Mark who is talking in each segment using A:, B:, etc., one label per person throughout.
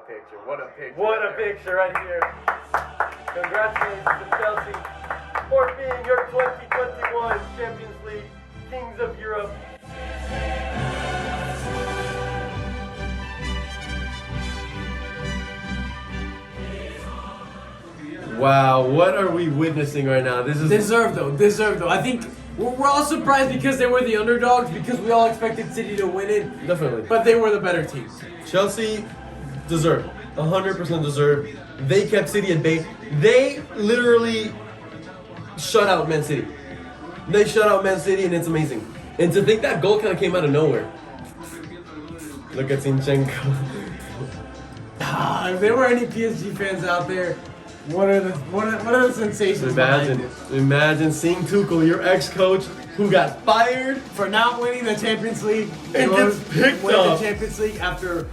A: picture. What a picture.
B: What a picture right here. Congratulations to Chelsea for being your 2021 Champions League Kings of Europe.
C: Wow, what are we witnessing right now? This is
D: Deserved though. I think we're all surprised because they were the underdogs, because we all expected City to win it.
C: definitely.
D: But they were the better team.
C: Chelsea deserved, 100% deserved. They kept City at bay. They literally shut out Man City. They shut out Man City, and it's amazing. And to think that goal kind of came out of nowhere. Look at Zinchenko.
D: If there were any PSG fans out there, what are the sensations behind it?
C: Imagine seeing Tuchel, your ex-coach, who got fired
D: For not winning the Champions League,
C: and gets picked
D: win
C: up.
D: the Champions League after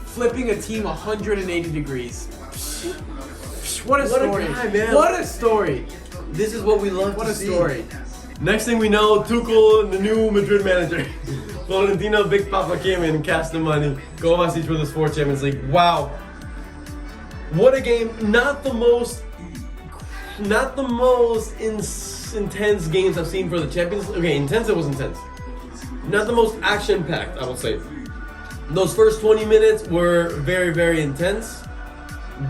D: flipping a team 180 degrees. What a story!
C: guy, man.
D: What a story!
C: This is what we love
D: What
C: to
D: a
C: see.
D: story!
C: Next thing we know, Tuchel, the new Madrid manager, Florentino Big Papa came in and cashed the money. Kovacic for this fourth Champions League. Wow. What a game. Not the most intense games I've seen for the Champions League. Okay, intense, it was intense. Not the most action-packed, I will say. Those first 20 minutes were very, very intense.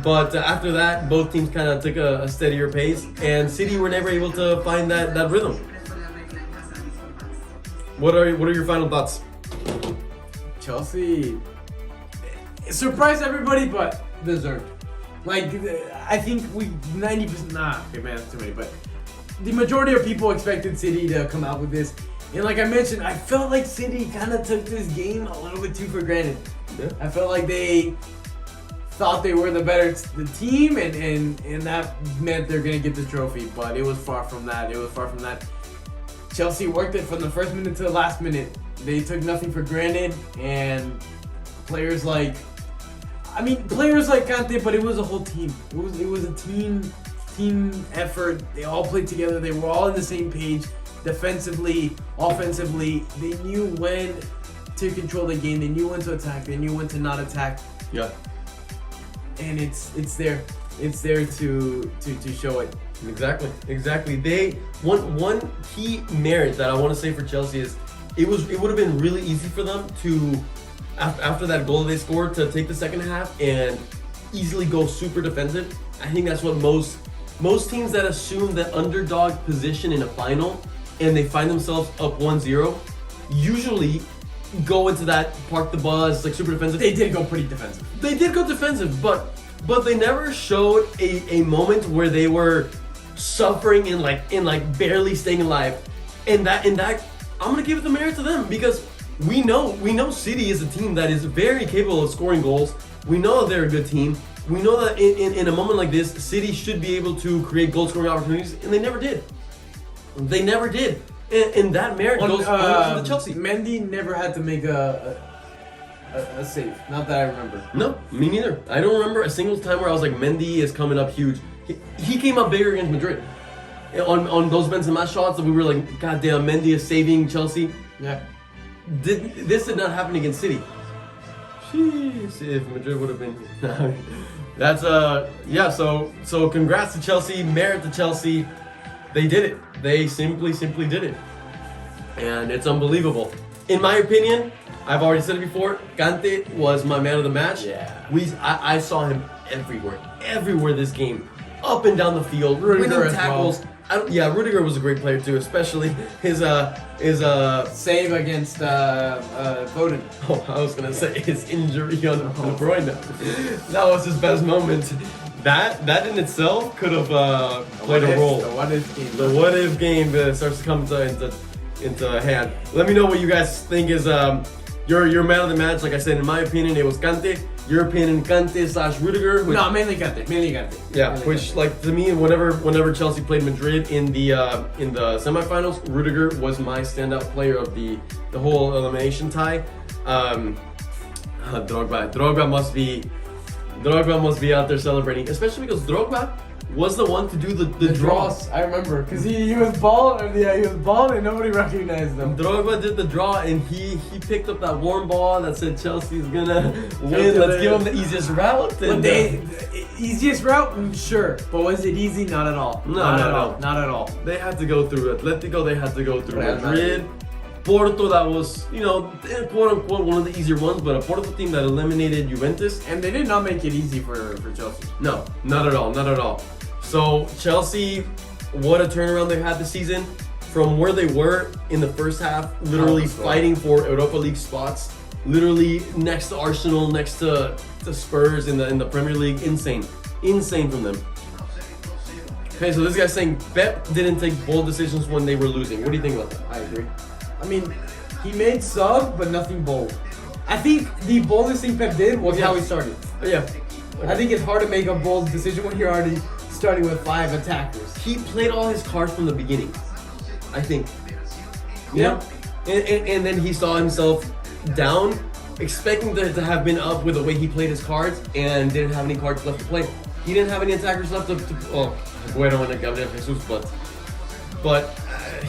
C: But after that, both teams kind of took a steadier pace. And City were never able to find that rhythm. What are your final thoughts?
D: Chelsea surprised everybody, but deserved. Like, I think we 90%. Okay, man, that's too many. But the majority of people expected City to come out with this. And like I mentioned, I felt like City kind of took this game a little bit too for granted.
C: Yeah.
D: I felt like they thought they were the team, and that meant they're gonna get the trophy. But it was far from that. Chelsea worked it from the first minute to the last minute. They took nothing for granted, and players like Kante, but it was a whole team. It was a team effort. They all played together. They were all on the same page, defensively, offensively. They knew when to control the game. They knew when to attack. They knew when to not attack.
C: Yeah.
D: And it's there. It's there to show it.
C: Exactly. They one key merit that I want to say for Chelsea is it would have been really easy for them to after that goal they scored to take the second half and easily go super defensive. I think that's what most teams that assume that underdog position in a final and they find themselves up 1-0 usually go into that park the bus, like super defensive.
D: They did go pretty defensive.
C: They did go defensive, but they never showed a moment where they were suffering and like barely staying alive. And that I'm gonna give it the merit to them because we know City is a team that is very capable of scoring goals. We know that they're a good team. We know that in a moment like this, City should be able to create goal scoring opportunities, and they never did. And that merit goes to Chelsea.
D: Mendy never had to make a save. Not that I remember.
C: No, me neither. I don't remember a single time where I was like, Mendy is coming up huge. He came up bigger against Madrid. On those Benzema shots that we were like, God damn, Mendy is saving Chelsea.
D: Yeah.
C: This did not happen against City. Jeez, if Madrid would have been... That's, yeah, so congrats to Chelsea, merit to Chelsea. They did it. They simply did it. And it's unbelievable. In my opinion, I've already said it before, Kante was my man of the match.
D: Yeah.
C: I saw him everywhere this game. Up and down the field,
D: Rudiger
C: winning
D: as
C: tackles. Rudiger was a great player too, especially his
D: save against Foden.
C: Oh, I was gonna say his injury on De Bruyne. That was his best moment. That in itself could have played a role.
D: The what if game.
C: The what if game starts to come into hand. Let me know what you guys think is your man of the match. Like I said, in my opinion, it was Kante. Your opinion, Kante/Rudiger.
D: No, mainly Kante.
C: Yeah, which like to me, whenever Chelsea played Madrid in the semifinals, Rudiger was my standout player of the whole elimination tie. Drogba must be out there celebrating, especially because Drogba was the one to do the
D: The
C: draw.
D: draws, I remember, because he was bald, and he was bald, and nobody recognized him.
C: Drogba did the draw, and he picked up that warm ball that said Chelsea's gonna win. Let's give him the easiest route.
D: But
C: And,
D: easiest route, sure, but was it easy? Not at all.
C: No,
D: not
C: no,
D: at
C: no.
D: all. Not at all.
C: they had to go through Atletico. They had to go through
D: Real
C: Madrid. Porto, that was, quote unquote, one of the easier ones, but a Porto team that eliminated Juventus.
D: And they did not make it easy for Chelsea.
C: No, not at all, not at all. So Chelsea, what a turnaround they've had this season. From where they were in the first half, literally fighting for Europa League spots, literally next to Arsenal, next to Spurs in the Premier League. Insane from them. Okay, so this guy's saying Pep didn't take bold decisions when they were losing. What do you think about that?
D: I agree. I mean, he made subs, but nothing bold. I think the boldest thing Pep did was how he started.
C: Yeah.
D: I think it's hard to make a bold decision when you're already starting with 5 attackers.
C: He played all his cards from the beginning, I think.
D: Yeah.
C: And then he saw himself down, expecting to have been up with the way he played his cards, and didn't have any cards left to play. He didn't have any attackers left to Guerrero and Gabriel Jesus, but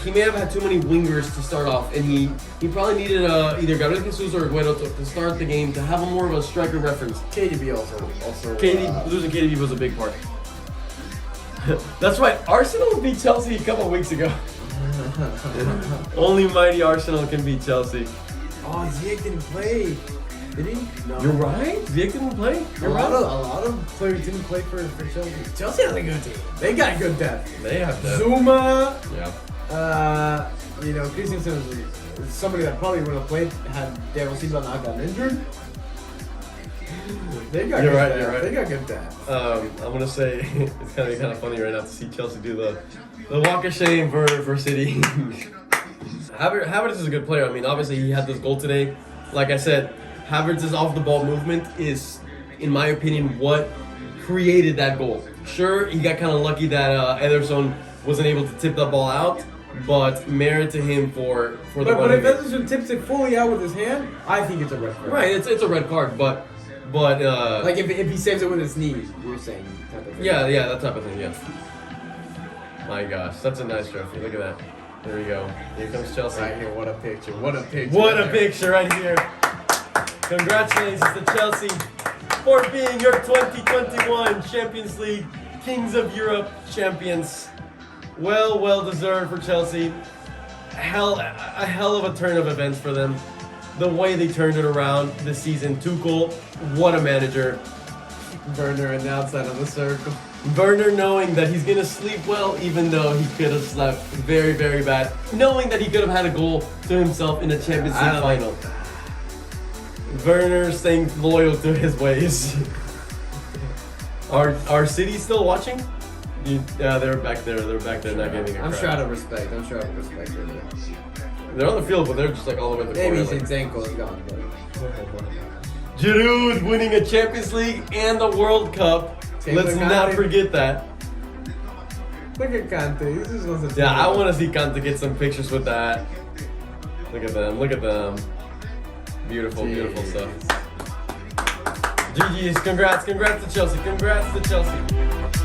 C: he may have had too many wingers to start off, and he probably needed either Gabriel Jesus or Guerrero to start the game, to have a more of a striker reference.
D: KDB also.
C: Losing KDB was a big part. That's right, Arsenal beat Chelsea a couple of weeks ago. Only mighty Arsenal can beat Chelsea.
D: Oh, Ziyech didn't play. Did he? No.
C: You're right. Ziyech didn't play.
D: A lot of players didn't play for Chelsea. Chelsea has a good team. They got good depth.
C: They have that.
D: Zuma.
C: Yeah.
D: Christensen is somebody that probably would have played had Daryl Silva not gotten injured. They got
C: You're
D: good
C: right,
D: depth.
C: you're right.
D: They got good depth.
C: I'm gonna say it's gonna be kind of funny right now to see Chelsea do the walk of shame for City. Havertz is a good player. I mean, obviously he had this goal today. Like I said, Havertz's off the ball movement is, in my opinion, what created that goal. Sure, he got kind of lucky that Ederson wasn't able to tip that ball out, but merit to him for the
D: But
C: run.
D: if Ederson tips it fully out with his hand, I think it's a red card.
C: Right, it's a red card, but
D: Like if he saves it with his knees, you're saying. Type of thing.
C: yeah, that type of thing, yeah. My gosh, that's a nice trophy. Look at that. There we go. Here comes Chelsea.
D: Right here, what a picture! What a picture!
C: What a picture right here. Congratulations to Chelsea for being your 2021 Champions League Kings of Europe champions. Well deserved for Chelsea. A hell of a turn of events for them. The way they turned it around this season. Tuchel, what a manager.
D: Werner on the outside of the circle.
C: Werner knowing that he's going to sleep well, even though he could have slept very, very bad. Knowing that he could have had a goal to himself in the Champions League final. Werner staying loyal to his ways. Are City still watching? Yeah, they're back there. They're back there not giving a crap.
D: I'm sure out of respect. Really.
C: They're on the field, but they're just like all the way to the
D: Maybe
C: corner.
D: his ankle is gone.
C: Giroud winning a Champions League and the World Cup. Let's not forget that.
D: Look at Kante. This is what's
C: Yeah, I want to see Kante get some pictures with that. Look at them. Look at them. Beautiful stuff. GG's. Congrats to Chelsea.